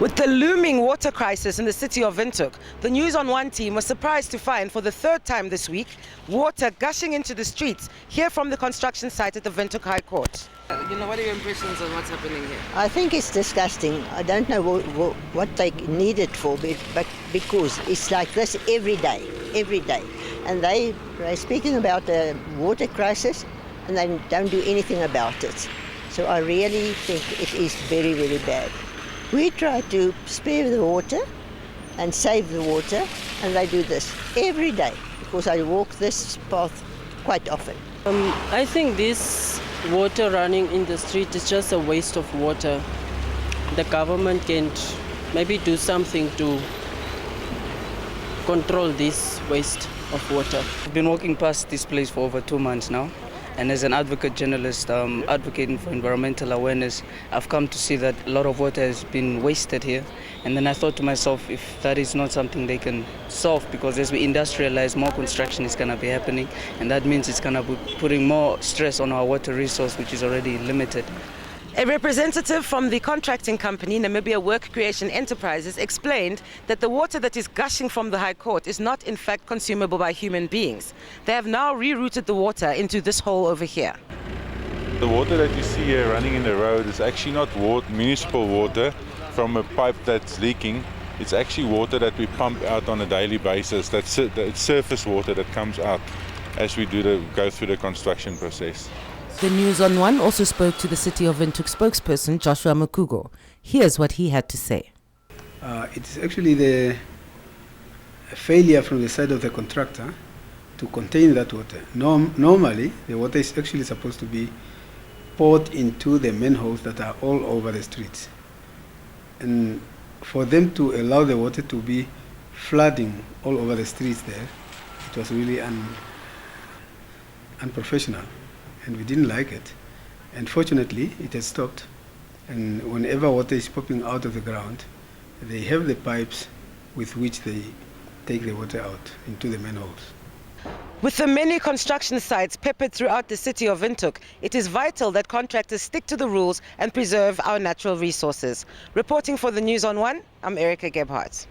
With the looming water crisis in the city of Windhoek, the News on One team was surprised to find for the third time this week water gushing into the streets here from the construction site at the Windhoek High Court. What are your impressions on what's happening here? I think it's disgusting. I don't know what they need it for, but because it's like this every day. And they're speaking about the water crisis and they don't do anything about it. So I really think it is very, very bad. We try to spare the water and save the water, and they do this every day because I walk this path quite often. I think this water running in the street is just a waste of water. The government can maybe do something to control this waste of water. I've been walking past this place for over 2 months now, and as an advocate journalist advocating for environmental awareness, I've come to see that a lot of water has been wasted here. And then I thought to myself, if that is not something they can solve, because as we industrialize, more construction is going to be happening, and that means it's going to be putting more stress on our water resource, which is already limited. A representative from the contracting company, Namibia Work Creation Enterprises, explained that the water that is gushing from the High Court is not in fact consumable by human beings. They have now rerouted the water into this hole over here. The water that you see here running in the road is actually not municipal water from a pipe that's leaking. It's actually water that we pump out on a daily basis. It's surface water that comes out as we go through the construction process. The News on One also spoke to the City of Windhoek spokesperson Joshua Makugo. Here's what he had to say. It is actually the failure from the side of the contractor to contain that water. Normally, the water is actually supposed to be poured into the manholes that are all over the streets. And for them to allow the water to be flooding all over the streets there, it was really unprofessional. And we didn't like it. And fortunately, it has stopped. And whenever water is popping out of the ground, they have the pipes with which they take the water out into the manholes. With the many construction sites peppered throughout the city of Windhoek, it is vital that contractors stick to the rules and preserve our natural resources. Reporting for the News on One, I'm Gebhardt.